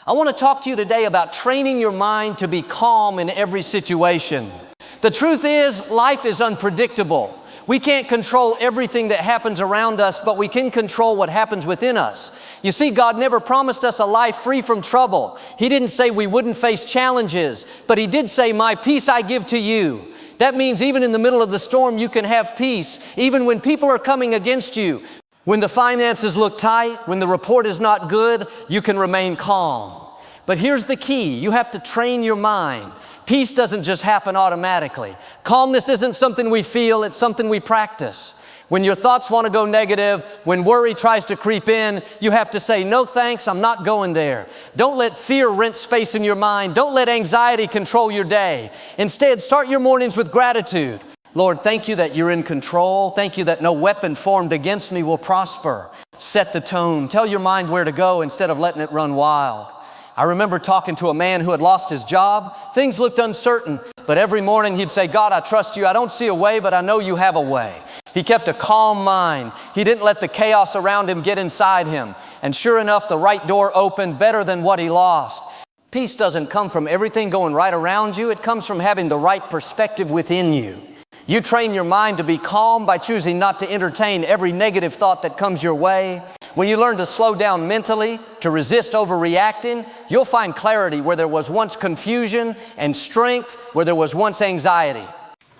I want to talk to you today about training your mind to be calm in every situation. The truth is, life is unpredictable. We can't control everything that happens around us, but we can control what happens within us. You see, God never promised us a life free from trouble. He didn't say we wouldn't face challenges, but He did say, "My peace I give to you." That means even in the middle of the storm, you can have peace. Even when people are coming against you, when the finances look tight, when the report is not good, you can remain calm. But here's the key. You have to train your mind. Peace doesn't just happen automatically. Calmness isn't something we feel, it's something we practice. When your thoughts want to go negative, when worry tries to creep in, you have to say, "No thanks, I'm not going there." Don't let fear rent space in your mind. Don't let anxiety control your day. Instead, start your mornings with gratitude. Lord, thank you that you're in control. Thank you that no weapon formed against me will prosper. Set the tone. Tell your mind where to go instead of letting it run wild. I remember talking to a man who had lost his job. Things looked uncertain, but every morning he'd say, "God, I trust you. I don't see a way, but I know you have a way." He kept a calm mind. He didn't let the chaos around him get inside him. And sure enough, the right door opened better than what he lost. Peace doesn't come from everything going right around you. It comes from having the right perspective within you. You train your mind to be calm by choosing not to entertain every negative thought that comes your way. When you learn to slow down mentally, to resist overreacting, you'll find clarity where there was once confusion and strength where there was once anxiety.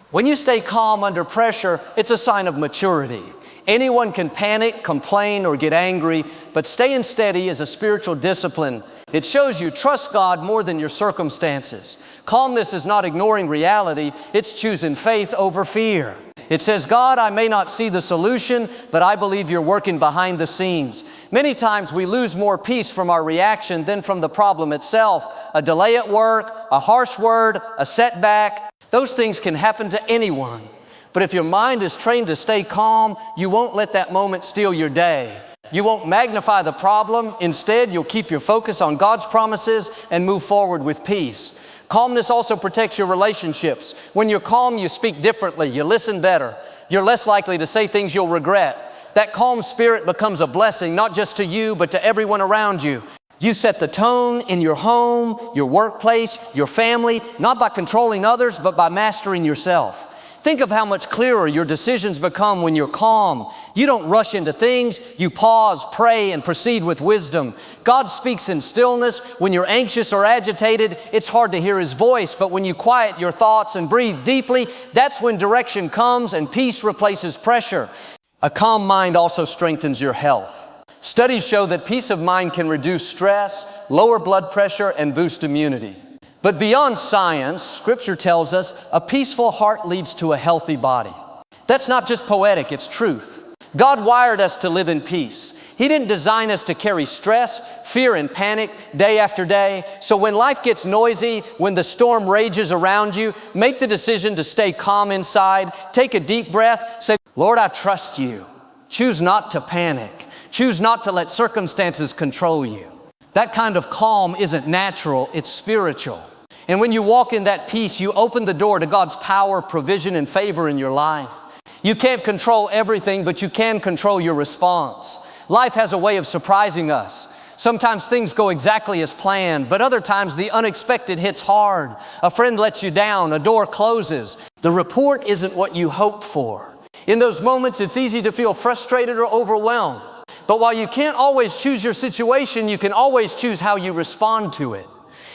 When you stay calm under pressure, it's a sign of maturity. Anyone can panic, complain, or get angry, but staying steady is a spiritual discipline. It shows you trust God more than your circumstances. Calmness is not ignoring reality, it's choosing faith over fear. It says, "God, I may not see the solution, but I believe you're working behind the scenes." Many times we lose more peace from our reaction than from the problem itself. A delay at work, a harsh word, a setback, those things can happen to anyone. But if your mind is trained to stay calm, you won't let that moment steal your day. You won't magnify the problem. Instead, you'll keep your focus on God's promises and move forward with peace. Calmness also protects your relationships. When you're calm, you speak differently. You listen better. You're less likely to say things you'll regret. That calm spirit becomes a blessing, not just to you, but to everyone around you. You set the tone in your home, your workplace, your family, not by controlling others, but by mastering yourself. Think of how much clearer your decisions become when you're calm. You don't rush into things. You pause, pray, and proceed with wisdom. God speaks in stillness. When you're anxious or agitated, it's hard to hear His voice, but when you quiet your thoughts and breathe deeply, that's when direction comes and peace replaces pressure. A calm mind also strengthens your health. Studies show that peace of mind can reduce stress, lower blood pressure, and boost immunity. But beyond science, Scripture tells us a peaceful heart leads to a healthy body. That's not just poetic, it's truth. God wired us to live in peace. He didn't design us to carry stress, fear, and panic day after day. So when life gets noisy, when the storm rages around you, make the decision to stay calm inside. Take a deep breath. Say, "Lord, I trust you." Choose not to panic. Choose not to let circumstances control you. That kind of calm isn't natural, it's spiritual. And when you walk in that peace, you open the door to God's power, provision, and favor in your life. You can't control everything, but you can control your response. Life has a way of surprising us. Sometimes things go exactly as planned, but other times the unexpected hits hard. A friend lets you down, a door closes. The report isn't what you hoped for. In those moments, it's easy to feel frustrated or overwhelmed. But while you can't always choose your situation, you can always choose how you respond to it.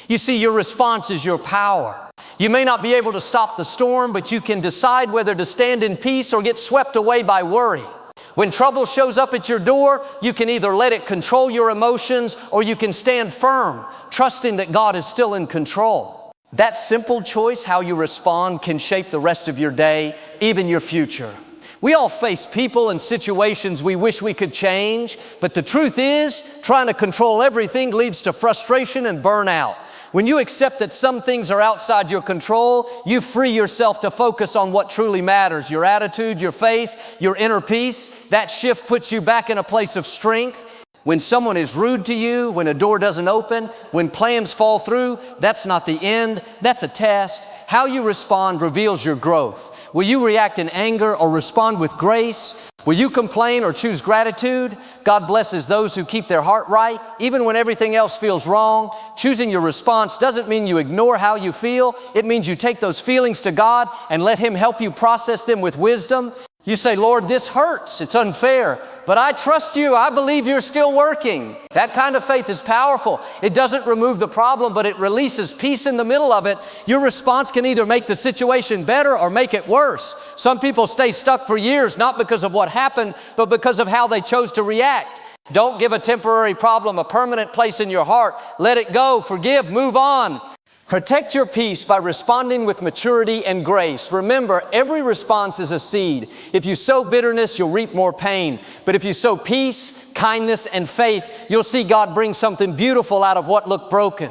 You see, your response is your power. You may not be able to stop the storm, but you can decide whether to stand in peace or get swept away by worry. When trouble shows up at your door, you can either let it control your emotions or you can stand firm, trusting that God is still in control. That simple choice, how you respond, can shape the rest of your day, even your future. We all face people and situations we wish we could change, but the truth is, trying to control everything leads to frustration and burnout. When you accept that some things are outside your control, you free yourself to focus on what truly matters, your attitude, your faith, your inner peace. That shift puts you back in a place of strength. When someone is rude to you, when a door doesn't open, when plans fall through, that's not the end, that's a test. How you respond reveals your growth. Will you react in anger or respond with grace? Will you complain or choose gratitude? God blesses those who keep their heart right, even when everything else feels wrong. Choosing your response doesn't mean you ignore how you feel. It means you take those feelings to God and let Him help you process them with wisdom. You say, Lord, this hurts. It's unfair. But I trust you. I believe you're still working. That kind of faith is powerful. It doesn't remove the problem, but it releases peace in the middle of it. Your response can either make the situation better or make it worse. Some people stay stuck for years, not because of what happened, but because of how they chose to react. Don't give a temporary problem a permanent place in your heart. Let it go. Forgive. Move on. Protect your peace by responding with maturity and grace. Remember, every response is a seed. If you sow bitterness, you'll reap more pain. But if you sow peace, kindness, and faith, you'll see God bring something beautiful out of what looked broken.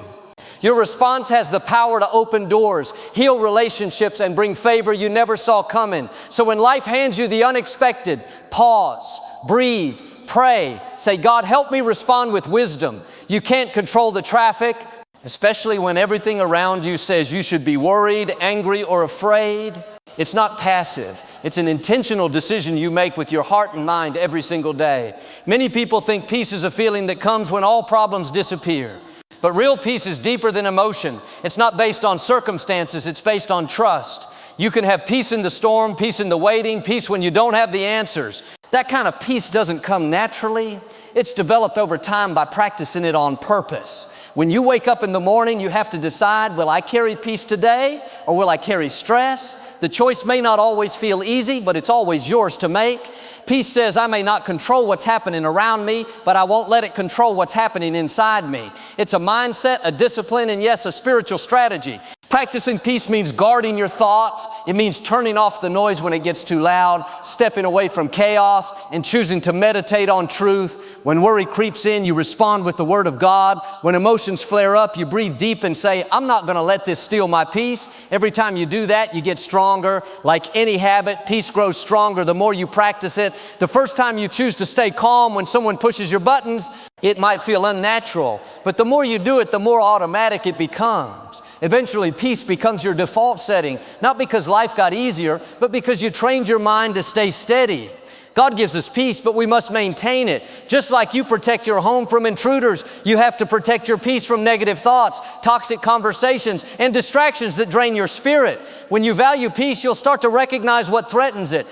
Your response has the power to open doors, heal relationships, and bring favor you never saw coming. So when life hands you the unexpected, pause, breathe, pray. Say, God, help me respond with wisdom. You can't control the traffic, especially when everything around you says you should be worried, angry, or afraid. It's not passive. It's an intentional decision you make with your heart and mind every single day. Many people think peace is a feeling that comes when all problems disappear. But real peace is deeper than emotion. It's not based on circumstances. It's based on trust. You can have peace in the storm, peace in the waiting, peace when you don't have the answers. That kind of peace doesn't come naturally. It's developed over time by practicing it on purpose. When you wake up in the morning, you have to decide, will I carry peace today or will I carry stress? The choice may not always feel easy, but it's always yours to make. Peace says, I may not control what's happening around me, but I won't let it control what's happening inside me. It's a mindset, a discipline, and yes, a spiritual strategy. Practicing peace means guarding your thoughts. It means turning off the noise when it gets too loud, stepping away from chaos, and choosing to meditate on truth. When worry creeps in, you respond with the Word of God. When emotions flare up, you breathe deep and say, I'm not going to let this steal my peace. Every time you do that, you get stronger. Like any habit, peace grows stronger the more you practice it. The first time you choose to stay calm when someone pushes your buttons, it might feel unnatural. But the more you do it, the more automatic it becomes. Eventually, peace becomes your default setting, not because life got easier, but because you trained your mind to stay steady. God gives us peace, but we must maintain it. Just like you protect your home from intruders, you have to protect your peace from negative thoughts, toxic conversations, and distractions that drain your spirit. When you value peace, you'll start to recognize what threatens it.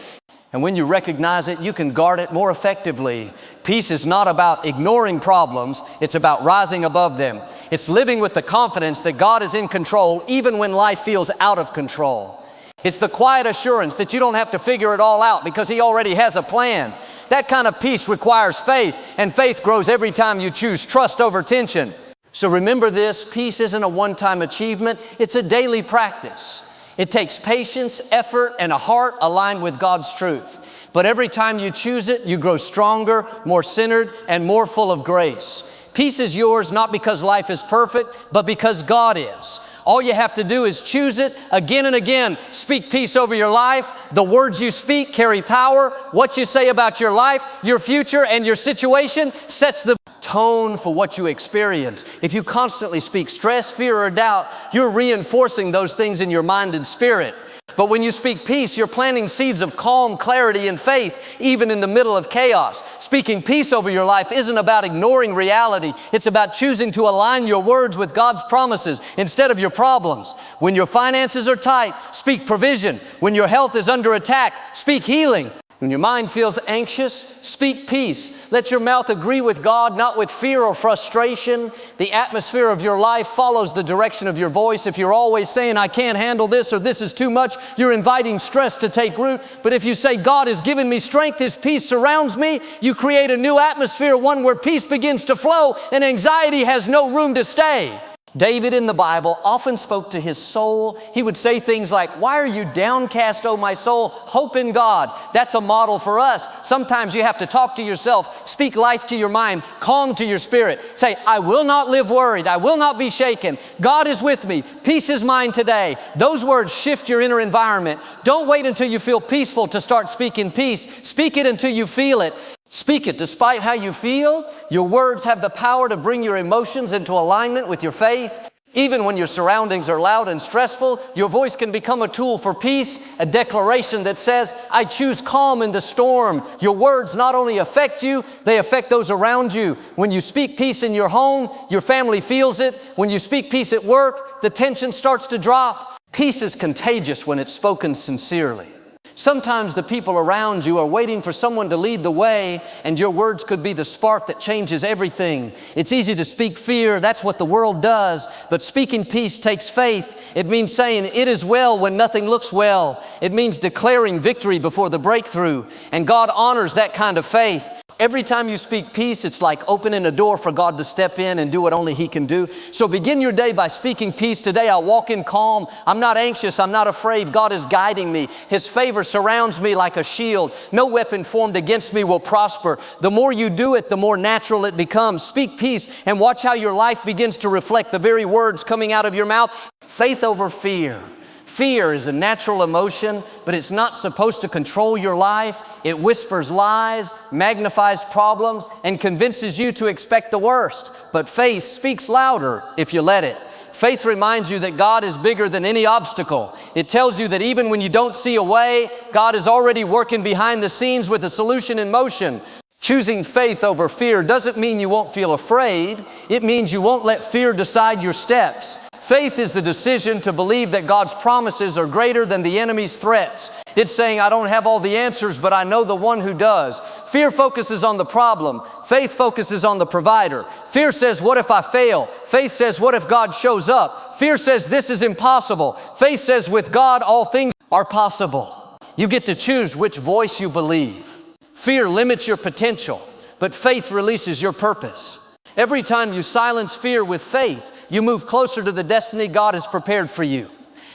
And when you recognize it, you can guard it more effectively. Peace is not about ignoring problems, it's about rising above them. It's living with the confidence that God is in control even when life feels out of control. It's the quiet assurance that you don't have to figure it all out because He already has a plan. That kind of peace requires faith, and faith grows every time you choose trust over tension. So remember this, peace isn't a one-time achievement, it's a daily practice. It takes patience, effort, and a heart aligned with God's truth. But every time you choose it, you grow stronger, more centered, and more full of grace. Peace is yours not because life is perfect, but because God is. All you have to do is choose it again and again. Speak peace over your life. The words you speak carry power. What you say about your life, your future, and your situation sets the tone for what you experience. If you constantly speak stress, fear, or doubt, you're reinforcing those things in your mind and spirit. But when you speak peace, you're planting seeds of calm, clarity, and faith, even in the middle of chaos. Speaking peace over your life isn't about ignoring reality. It's about choosing to align your words with God's promises instead of your problems. When your finances are tight, speak provision. When your health is under attack, speak healing. When your mind feels anxious, speak peace. Let your mouth agree with God, not with fear or frustration. The atmosphere of your life follows the direction of your voice. If you're always saying, I can't handle this or this is too much, you're inviting stress to take root. But if you say, God has given me strength, His peace surrounds me, you create a new atmosphere, one where peace begins to flow and anxiety has no room to stay. David in the Bible often spoke to his soul. He would say things like, why are you downcast, O my soul? Hope in God. That's a model for us. Sometimes you have to talk to yourself, speak life to your mind, calm to your spirit. Say, I will not live worried. I will not be shaken. God is with me. Peace is mine today. Those words shift your inner environment. Don't wait until you feel peaceful to start speaking peace. Speak it until you feel it. Speak it despite how you feel. Your words have the power to bring your emotions into alignment with your faith. Even when your surroundings are loud and stressful, your voice can become a tool for peace, a declaration that says, I choose calm in the storm. Your words not only affect you, they affect those around you. When you speak peace in your home, your family feels it. When you speak peace at work, the tension starts to drop. Peace is contagious when it's spoken sincerely. Sometimes the people around you are waiting for someone to lead the way, and your words could be the spark that changes everything. It's easy to speak fear. That's what the world does. But speaking peace takes faith. It means saying it is well when nothing looks well. It means declaring victory before the breakthrough. And God honors that kind of faith. Every time you speak peace, it's like opening a door for God to step in and do what only He can do. So begin your day by speaking peace. Today I walk in calm. I'm not anxious. I'm not afraid. God is guiding me. His favor surrounds me like a shield. No weapon formed against me will prosper. The more you do it, the more natural it becomes. Speak peace and watch how your life begins to reflect the very words coming out of your mouth. Faith over fear. Fear is a natural emotion, but it's not supposed to control your life. It whispers lies, magnifies problems, and convinces you to expect the worst. But faith speaks louder if you let it. Faith reminds you that God is bigger than any obstacle. It tells you that even when you don't see a way, God is already working behind the scenes with a solution in motion. Choosing faith over fear doesn't mean you won't feel afraid. It means you won't let fear decide your steps. Faith is the decision to believe that God's promises are greater than the enemy's threats. It's saying, I don't have all the answers, but I know the one who does. Fear focuses on the problem. Faith focuses on the provider. Fear says, what if I fail? Faith says, what if God shows up? Fear says, this is impossible. Faith says, with God, all things are possible. You get to choose which voice you believe. Fear limits your potential, but faith releases your purpose. Every time you silence fear with faith, you move closer to the destiny God has prepared for you.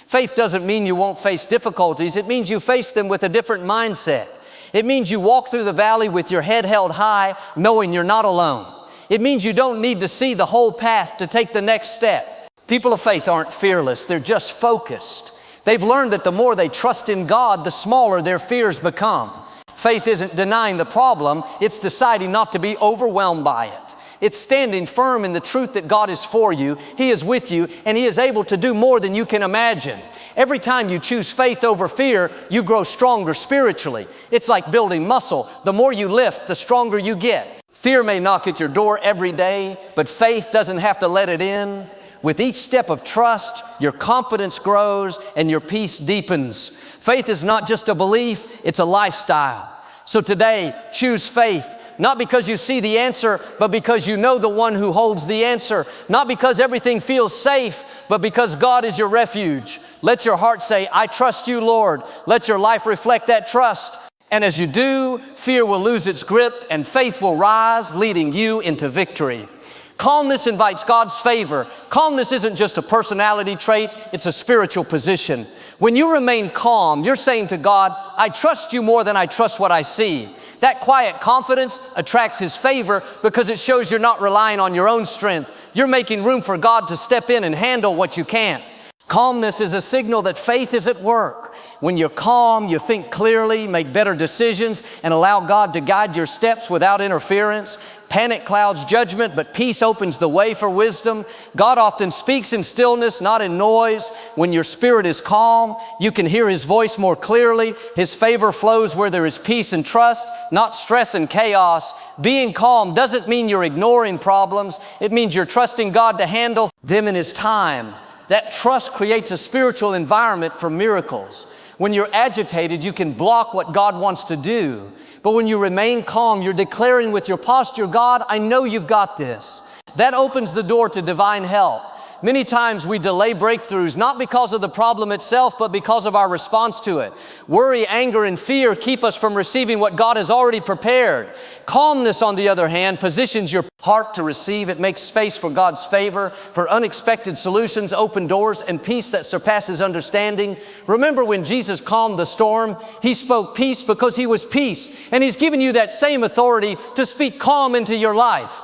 Faith doesn't mean you won't face difficulties. It means you face them with a different mindset. It means you walk through the valley with your head held high, knowing you're not alone. It means you don't need to see the whole path to take the next step. People of faith aren't fearless. They're just focused. They've learned that the more they trust in God, the smaller their fears become. Faith isn't denying the problem. It's deciding not to be overwhelmed by it. It's standing firm in the truth that God is for you, He is with you, and He is able to do more than you can imagine. Every time you choose faith over fear, you grow stronger spiritually. It's like building muscle. The more you lift, the stronger you get. Fear may knock at your door every day, but faith doesn't have to let it in. With each step of trust, your confidence grows and your peace deepens. Faith is not just a belief, it's a lifestyle. So today, choose faith. Not because you see the answer, but because you know the one who holds the answer. Not because everything feels safe, but because God is your refuge. Let your heart say, I trust you, Lord. Let your life reflect that trust. And as you do, fear will lose its grip and faith will rise, leading you into victory. Calmness invites God's favor. Calmness isn't just a personality trait, it's a spiritual position. When you remain calm, you're saying to God, I trust you more than I trust what I see. That quiet confidence attracts His favor because it shows you're not relying on your own strength. You're making room for God to step in and handle what you can't. Calmness is a signal that faith is at work. When you're calm, you think clearly, make better decisions, and allow God to guide your steps without interference. Panic clouds judgment, but peace opens the way for wisdom. God often speaks in stillness, not in noise. When your spirit is calm, you can hear His voice more clearly. His favor flows where there is peace and trust, not stress and chaos. Being calm doesn't mean you're ignoring problems. It means you're trusting God to handle them in His time. That trust creates a spiritual environment for miracles. When you're agitated, you can block what God wants to do. But when you remain calm, you're declaring with your posture, God, I know you've got this. That opens the door to divine help. Many times we delay breakthroughs, not because of the problem itself, but because of our response to it. Worry, anger, and fear keep us from receiving what God has already prepared. Calmness, on the other hand, positions your heart to receive. It makes space for God's favor, for unexpected solutions, open doors, and peace that surpasses understanding. Remember when Jesus calmed the storm, He spoke peace because He was peace. And He's given you that same authority to speak calm into your life.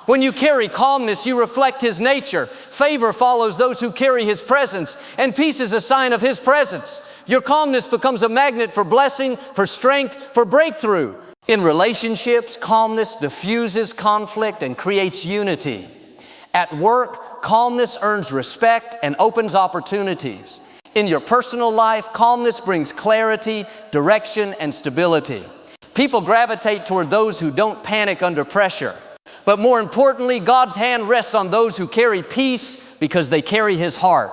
When you carry calmness, you reflect His nature. Favor follows those who carry His presence, and peace is a sign of His presence. Your calmness becomes a magnet for blessing, for strength, for breakthrough. In relationships, calmness diffuses conflict and creates unity. At work, calmness earns respect and opens opportunities. In your personal life, calmness brings clarity, direction, and stability. People gravitate toward those who don't panic under pressure. But more importantly, God's hand rests on those who carry peace because they carry His heart.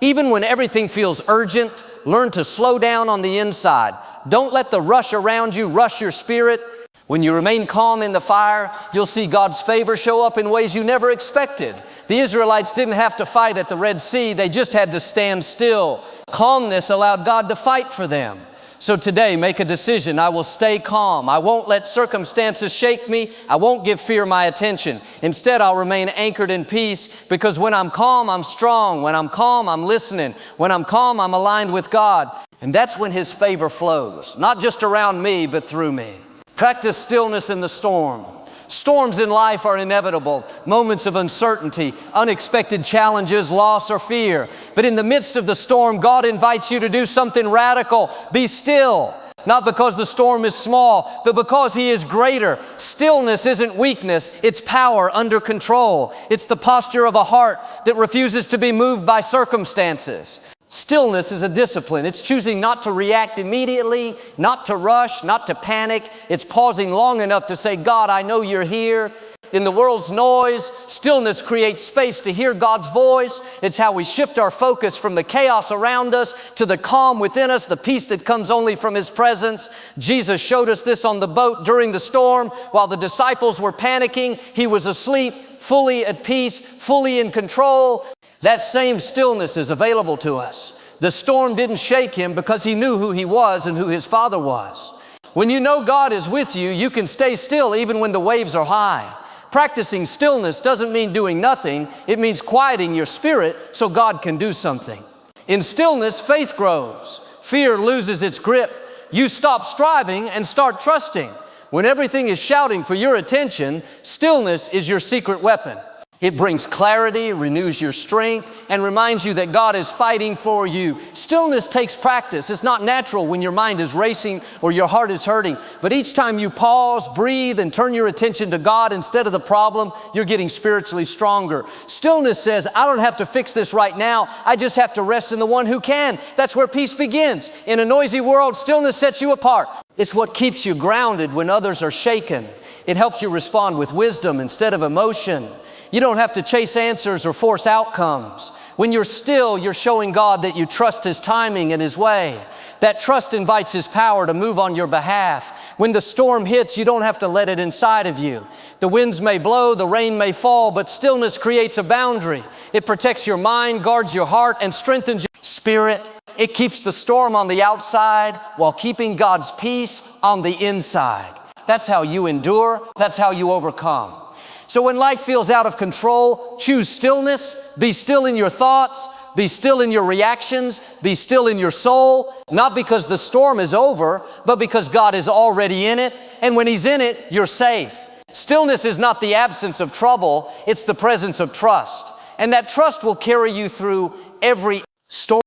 Even when everything feels urgent, learn to slow down on the inside. Don't let the rush around you rush your spirit. When you remain calm in the fire, you'll see God's favor show up in ways you never expected. The Israelites didn't have to fight at the Red Sea. They just had to stand still. Calmness allowed God to fight for them. So today, make a decision. I will stay calm. I won't let circumstances shake me. I won't give fear my attention. Instead, I'll remain anchored in peace, because when I'm calm, I'm strong. When I'm calm, I'm listening. When I'm calm, I'm aligned with God. And that's when His favor flows, not just around me, but through me. Practice stillness in the storm. Storms in life are inevitable, moments of uncertainty, unexpected challenges, loss, or fear. But in the midst of the storm, God invites you to do something radical. Be still, not because the storm is small, but because He is greater. Stillness isn't weakness, it's power under control. It's the posture of a heart that refuses to be moved by circumstances. Stillness is a discipline. It's choosing not to react immediately, not to rush, not to panic. It's pausing long enough to say, God, I know You're here. In the world's noise, stillness creates space to hear God's voice. It's how we shift our focus from the chaos around us to the calm within us, the peace that comes only from His presence. Jesus showed us this on the boat during the storm. While the disciples were panicking, He was asleep, fully at peace, fully in control. That same stillness is available to us. The storm didn't shake Him because He knew who He was and who His Father was. When you know God is with you, you can stay still even when the waves are high. Practicing stillness doesn't mean doing nothing. It means quieting your spirit so God can do something. In stillness, faith grows. Fear loses its grip. You stop striving and start trusting. When everything is shouting for your attention, stillness is your secret weapon. It brings clarity, renews your strength, and reminds you that God is fighting for you. Stillness takes practice. It's not natural when your mind is racing or your heart is hurting. But each time you pause, breathe, and turn your attention to God instead of the problem, you're getting spiritually stronger. Stillness says, I don't have to fix this right now. I just have to rest in the One who can. That's where peace begins. In a noisy world, stillness sets you apart. It's what keeps you grounded when others are shaken. It helps you respond with wisdom instead of emotion. You don't have to chase answers or force outcomes. When you're still, you're showing God that you trust His timing and His way. That trust invites His power to move on your behalf. When the storm hits, you don't have to let it inside of you. The winds may blow, the rain may fall, but stillness creates a boundary. It protects your mind, guards your heart, and strengthens your spirit. It keeps the storm on the outside while keeping God's peace on the inside. That's how you endure. That's how you overcome. So when life feels out of control, choose stillness. Be still in your thoughts. Be still in your reactions. Be still in your soul. Not because the storm is over, but because God is already in it. And when He's in it, you're safe. Stillness is not the absence of trouble. It's the presence of trust. And that trust will carry you through every storm.